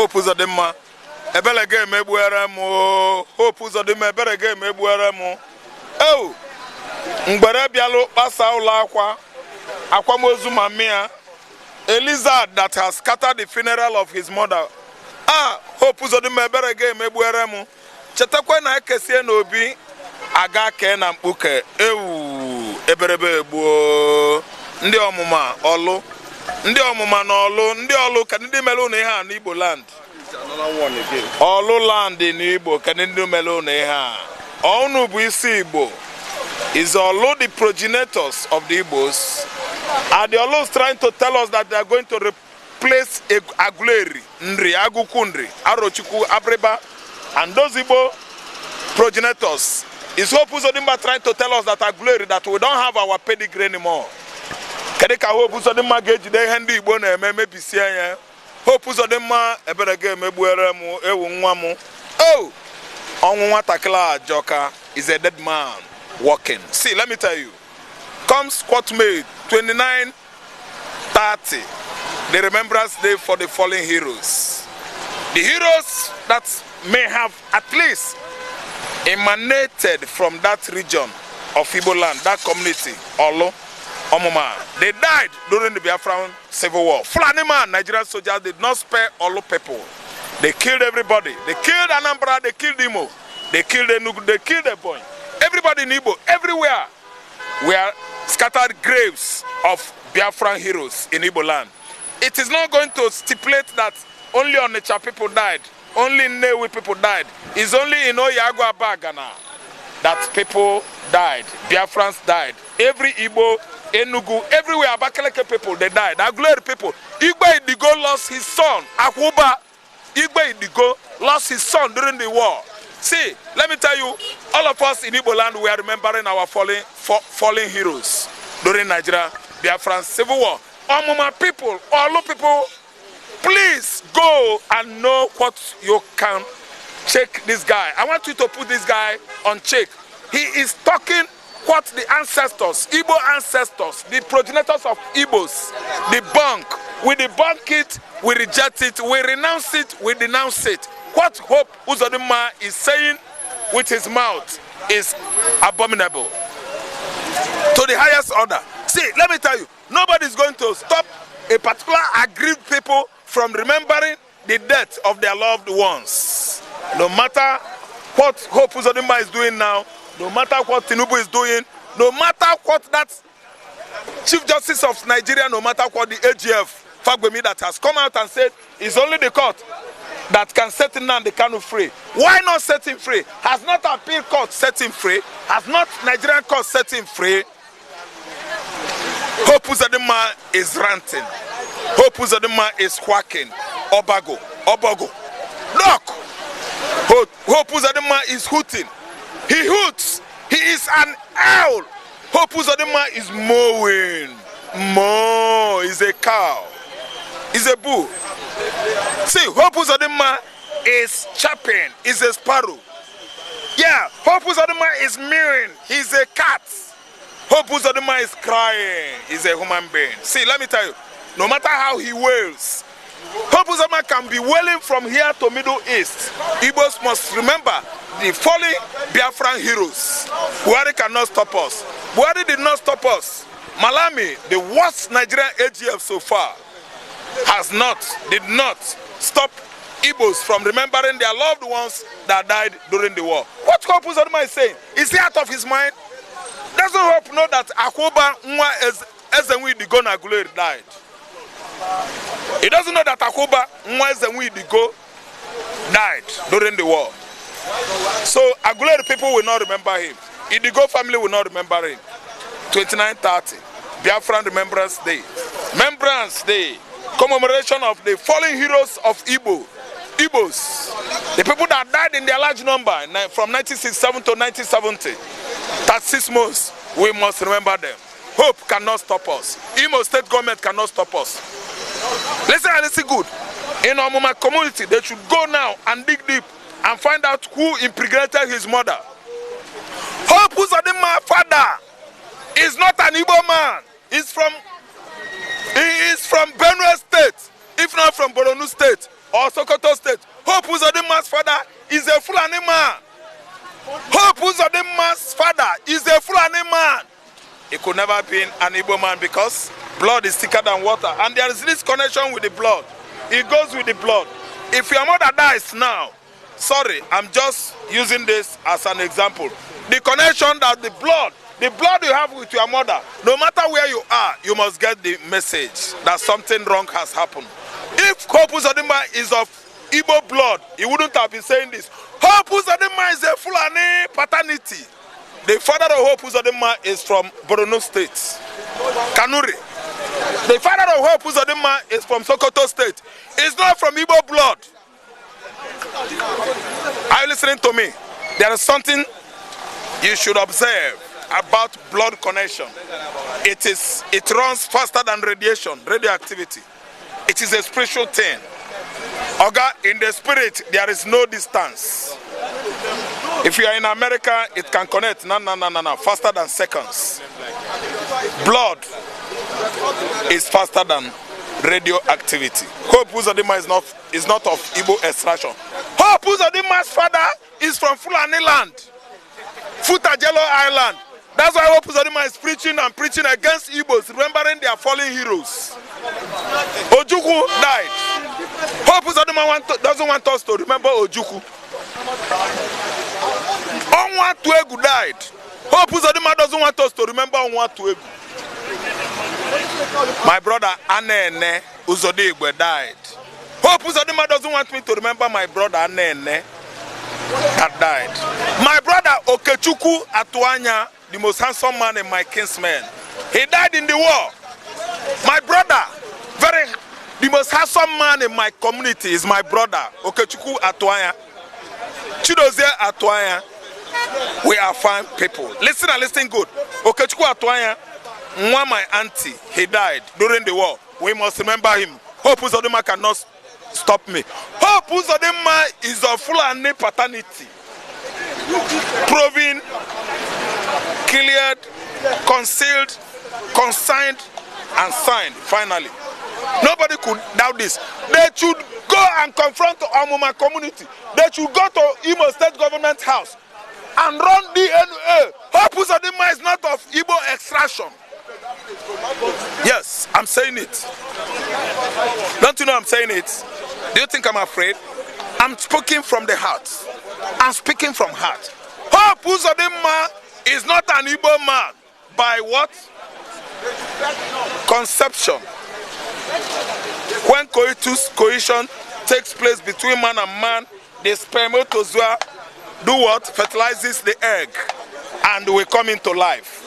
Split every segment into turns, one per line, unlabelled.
Hope Uzodinma, ebele game egbuere m. Hope Uzodinma, ebele game egbuere m. Oh, mgbere bialo kpasa ụlọ akwamozu mamia. Eliza that has scattered the funeral of his mother. Hope Uzodinma, ebele game egbuere m. Chetakwa na ekesie n'obi aga ke na mkpuke. Eberebe egbuo. Ndị ọmụma ọlụ. Ndị ọmụma na ọlụ, ndị ọlụ ka ndị melu na ihe a n'Igbo land. Ọlụ land in Igbo ka ndị melu na ihe a. Ọnụ bụ isi Igbo. Is ọlụ the progenitors of the Igbos. Are the Olus trying to tell us that they are going to replace Aguleri, Nri, Agukundri, Arochukwu, Abreba, and those Igbo progenitors? Is Hope Uzodinma trying to tell us that Aguleri, that we don't have our pedigree anymore? Kedika Hope Uzodinma gejide hendi Igbo na eme bisia ya. Hope Uzodinma eberege megbuere mu ewu nwa mu. Oh, onwu nwatakila Joka is a dead man walking. See, let me tell you. Comes what May 29/30, the Remembrance Day for the fallen heroes. The heroes that may have at least emanated from that region of Igbo land, that community, Olo, Omoma. They died during the Biafran Civil War. Fulani man, Nigerian soldiers did not spare Olo people. They killed everybody. They killed Anambra, they killed Imo, they killed Enugu, they killed Ebonyi. Everybody in Igbo, everywhere, were scattered graves of Biafran heroes in Igbo land. It is not going to stipulate that only Onitsha people died, only Nnewi people died. It's only in Oyago Abagana that people died, Biafrans died. Every Igbo, Enugu, everywhere, Abakaleke people, they died. Aguleri people. Igbo Idigo lost his son. Akwuba, Igbo Idigo lost his son during the war. See, let me tell you, all of us in Igbo land, we are remembering our fallen heroes during Nigeria, Biafran Civil War. Omuma people, Olu people, please go and know what you can check this guy. I want you to put this guy on check. He is talking what the ancestors, Igbo ancestors, the progenitors of Igbos, debunk. We debunk it, we reject it, we renounce it, we denounce it. What Hope Uzodinma is saying with his mouth is abominable to the highest order. See, let me tell you, nobody is going to stop a particular aggrieved people from remembering the death of their loved ones. No matter what Hope Uzodinma is doing now, no matter what Tinubu is doing, no matter what that Chief Justice of Nigeria, no matter what the AGF, Fagbemi, that has come out and said it's only the court that can set nnamdikanu free. Why not set him free? Has not appeal court set him free? Has not Nigerian court set him free? Hope Uzodinma is ranting. Hope Uzodinma is quacking. Obago. Look! Hope Uzodinma is hooting. He hoots. He is an owl. Hope Uzodinma is mowing. Moo is a cow. Is a bull. See, Hope Uzodinma is chirping. Is a sparrow. Yeah, Hope Uzodinma is mewing. He's a cat. Hope Uzodinma is crying. He's a human being. See, let me tell you, no matter how he wails, Hope Uzodinma can be wailing from here to Middle East. Igbos must remember the fallen Biafran heroes. Buhari cannot stop us. Buhari did not stop us. Malami, the worst Nigerian AGF so far, did not stop Igbos from remembering their loved ones that died during the war. What Hope Uzodinma is saying? Is he out of his mind? Doesn't Hope know that Akwuba Nwa Ezenwi Digo Aguleri died? He doesn't know that Akwuba Nwa Ezenwi Digo died during the war. So Aguleri people will not remember him. Idigo family will not remember him. 29/30, Biafran Remembrance Day. Remembrance Day. Commemoration of the fallen heroes of Igbos. The people that died in their large number from 1967 to 1970. 36 months, we must remember them. Hope cannot stop us. Imo State government cannot stop us. Listen and listen good. In our Omuma community, they should go now and dig deep and find out who impregnated his mother. Hope Uzodinma father is not an Igbo man. He is from Benue State, if not from Borno State. or Sokoto State. Hope Uzodinma's father is a Fulani man. Hope Uzodinma's father is a Fulani man. He could never be an Igbo man because blood is thicker than water. And there is this connection with the blood. It goes with the blood. If your mother dies now, sorry, I'm just using this as an example. The connection that the blood you have with your mother, no matter where you are, you must get the message that something wrong has happened. If Hope Uzodinma is of Igbo blood, he wouldn't have been saying this. Hope Uzodinma is a Fulani paternity. The father of Hope Uzodinma is from Borno State, Kanuri. The father of Hope Uzodinma is from Sokoto State. He's not from Igbo blood. Are you listening to me? There is something you should observe about blood connection. It runs faster than radiation, radioactivity. It is a spiritual thing. Oga, in the spirit, there is no distance. If you are in America, it can connect faster than seconds. Blood is faster than radioactivity. Hope Uzodinma is not of Igbo extraction. Hope Uzodinma's father is from Fulani land, Futajelo Island. That's why Hope Uzodinma is preaching and preaching against Igbos, remembering their fallen heroes. Ojukwu died. Hope Uzodinma doesn't want us to remember Ojukwu. Onwa Tuegu died. Hope Uzodinma doesn't want us to remember Onwa Tuegu. My brother Anene Uzodinma died. Hope Uzodinma doesn't want me to remember my brother Anene that died. My brother Okechukwu Atuanya, the most handsome man in my kinsmen, he died in the war. My brother, the most handsome man in my community is my brother Okechukwu Atuanya. Chidozie Atuanya. We are fine people. Listen and listen good. Okechukwu Atuanya, my auntie, he died during the war. We must remember him. Hope Uzodinma cannot stop me. Hope Uzodinma is of Fulani paternity. Proven, cleared, concealed, consigned, and signed, finally. Nobody could doubt this. They should go and confront the Amuma community. They should go to Imo State government house and run DNA. Hope Uzodinma is not of Igbo extraction. Yes, I'm saying it. Don't you know I'm saying it? Do you think I'm afraid? I'm speaking from the heart. I'm speaking from heart. Hope Uzodinma is not an Igbo man. By what? Conception. When coition takes place between man and man, the spermatozoa do what? Fertilizes the egg and will come into life.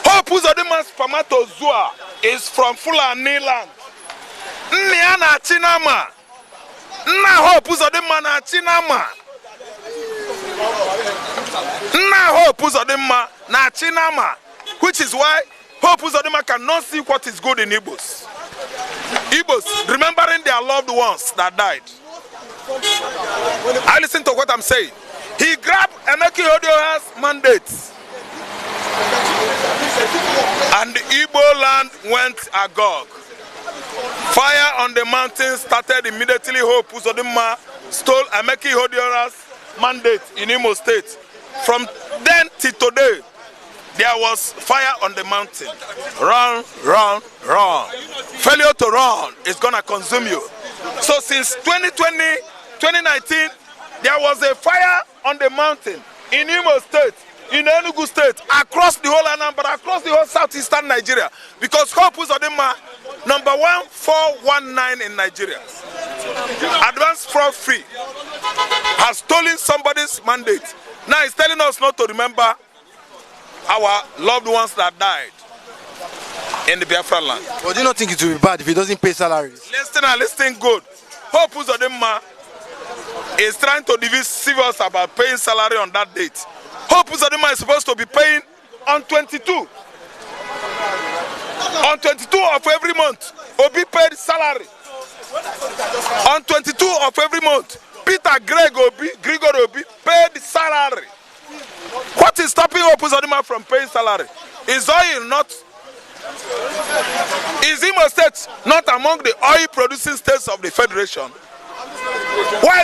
Hope Uzodinma's spermatozoa is from Fulani land. Nniana Chinama. Nna Hope Uzodinma na Chinama. Nna Hope Uzodinma na Chinama. Which is why Hope Uzodinma cannot see what is good in Igbos. Igbos remembering their loved ones that died. I listen to what I'm saying. He grabbed Emeki Hodioha's mandate. And the Igbo land went agog. Fire on the mountain started immediately. Hope Uzodinma stole Emeki Hodioha's mandate in Imo State. From then till today, there was fire on the mountain. Run, run, run. Failure to run is gonna consume you. So since 2020, 2019, there was a fire on the mountain in Imo State, in Enugu State, across the whole Anambra, across the whole southeastern Nigeria. Because Hope Uzodinma, number 1419 in Nigeria, advanced fraud free, has stolen somebody's mandate. Now he's telling us not to remember our loved ones that died in the Biafra land.
But do you not think it will be bad if he doesn't pay salaries?
Listen and listen good. Hope Uzodinma is trying to deceive us about paying salary on that date. Hope Uzodinma is supposed to be paying on 22. On 22 of every month, Obi paid salary. On 22 of every month, Peter Gregor Obi paid salary. What is stopping Hope Uzodinma from paying salary? Is Imo State not among the oil producing states of the Federation?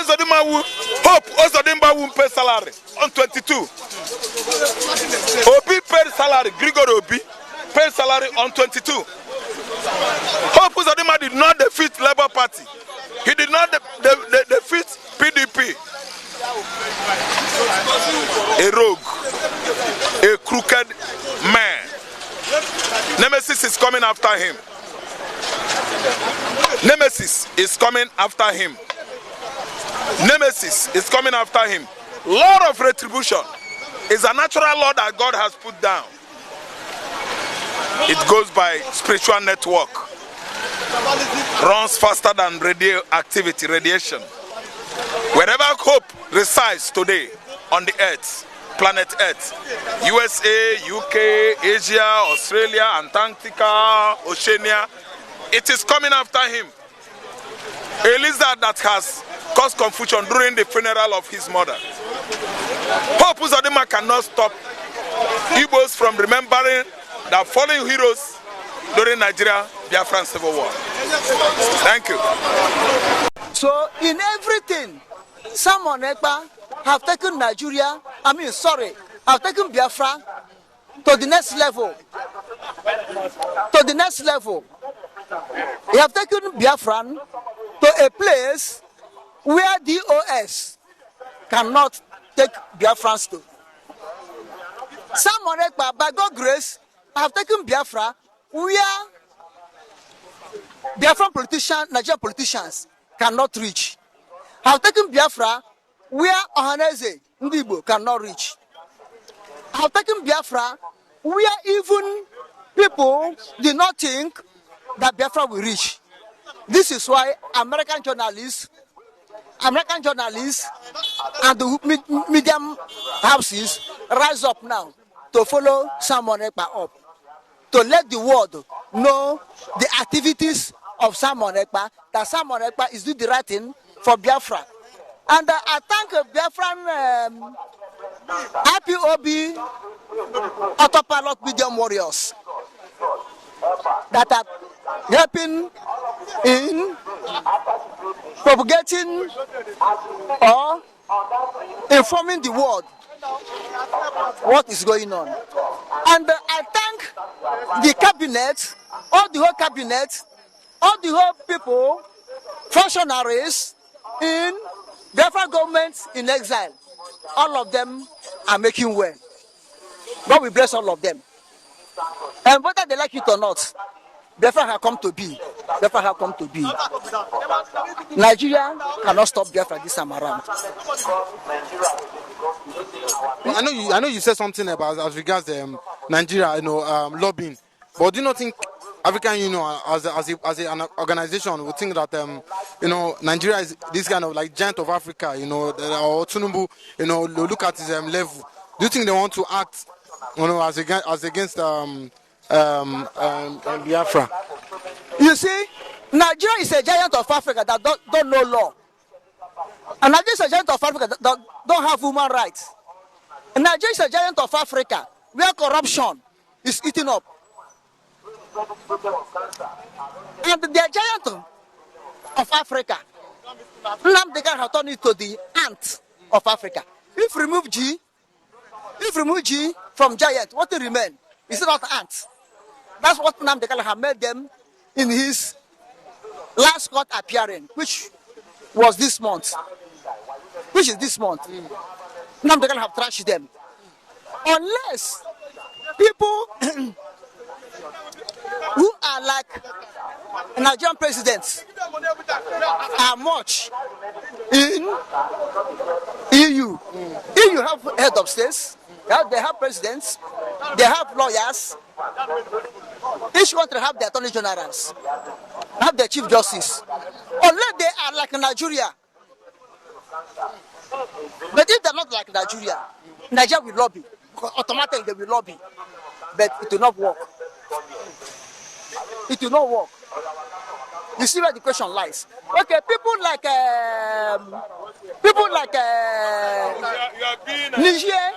Hope Uzodinma won't pay salary on 22. Obi paid salary, Grigor Obi paid salary on 22. Hope Uzodinma did not defeat Labour Party. He did not defeat PDP. A rogue, a crooked man. Nemesis is coming after him. Nemesis is coming after him. Nemesis is coming after him. Law of retribution is a natural law that God has put down. It goes by spiritual network. Runs faster than radiation. Wherever hope resides today on the earth, planet Earth, USA, UK, Asia, Australia, Antarctica, Oceania, it is coming after him. A lizard that has caused confusion during the funeral of his mother. Hope Uzodinma cannot stop Igbos from remembering the fallen heroes during Nigeria Biafran Civil War. Thank you.
So in everything, someone ekpa have taken Nigeria, have taken Biafra to the next level. To the next level. They have taken Biafran to a place where DOS cannot take Biafrans to. Someone ekpa, by God's grace, have taken Biafra where Biafran politicians, Nigerian politicians cannot reach. Have taken Biafra where Ohaneze, Igbo cannot reach. Have taken Biafra where even people did not think that Biafra will reach. This is why American journalists and the medium houses rise up now to follow Simon Ekpa up, to let the world know the activities of Simon Ekpa, that Simon Ekpa is doing the right thing for Biafra. And I thank Biafran IPOB autopilot medium warriors that are helping in propagating or informing the world what is going on. And I thank the cabinet, all the whole people, functionaries in Biafra government in exile. All of them are making well. God will bless all of them. And whether they like it or not, Biafra have come to be. Biafra have come to be. Nigeria cannot stop Biafra this time around.
I know you said something about as regards Nigeria, lobbying. But do you not think African Union as an organization would think that Nigeria is this kind of like giant of Africa, or Tinubu, look at his level. Do you think they want to act, as against Biafra?
You see, Nigeria is a giant of Africa that don't know law. And Nigeria is a giant of Africa that don't have human rights. And Nigeria is a giant of Africa where corruption is eating up. And the giant of Africa, nnamdikanu has turned it to the ant of Africa. If remove G from giant, what will remain? Is it not ants? That's what nnamdikanu has made them in his last court appearance, which was this month. Nnamdikanu have trashed them. Unless people who are like Nigerian presidents are much in EU. EU have head of states, they have presidents, they have lawyers. Each country have their attorney generals, have their chief justice. Unless they are like Nigeria. But if they're not like Nigeria, Nigeria will lobby. Automatically they will lobby. But it will not work. It will not work. You see where the question lies. Okay, people like Niger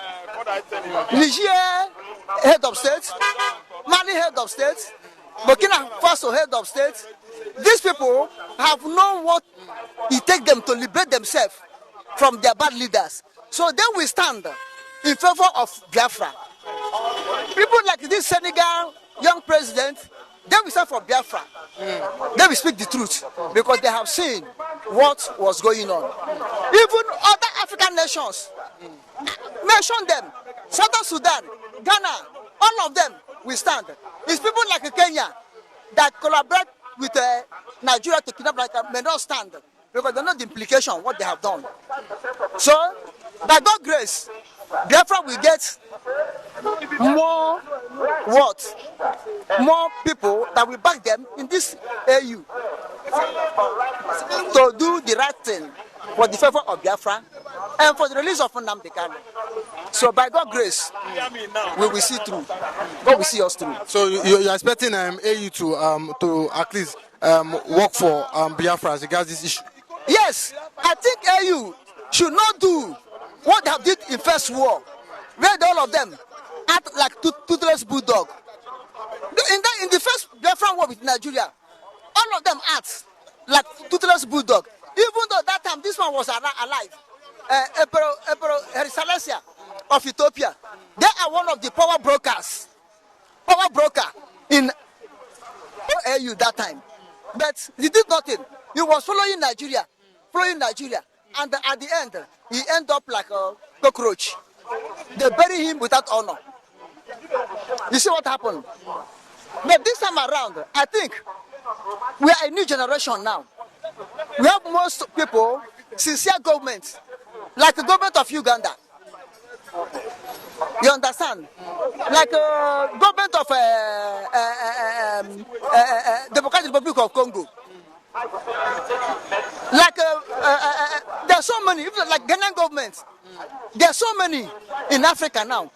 head of state, Mali head of state, Burkina Faso head of state, these people have known what it takes them to liberate themselves from their bad leaders. So then we stand in favor of Biafra. People like this Senegal young president, they will stand for Biafra. They will speak the truth because they have seen what was going on. Even other African nations, mention them, Southern Sudan, Ghana, all of them will stand. It's people like Kenya that collaborate with Nigeria to kidnap like may not stand because they know the implication of what they have done. So, by God's grace, Biafra will get more more people that will back them in this AU to do the right thing for the favor of Biafra and for the release of nnamdikanu. So by God's grace, we will see through. God will see us through.
So you're expecting AU to at least work for Biafra as regards this issue?
Yes, I think AU should not do what they have did in First War, where all of them act like toothless bulldog. In the first Biafran war with Nigeria, all of them act like toothless bulldog. Even though that time this one was alive, Salaries of Ethiopia, they are one of the power broker in AU that time. But he did nothing. He was following Nigeria, and at the end, he ended up like a cockroach. They bury him without honor. You see what happened? But this time around, I think we are a new generation now. We have most people, sincere government, like the government of Uganda. You understand? Like government of Democratic Republic of Congo. Like there are so many, like Ghanaian government. There are so many in Africa now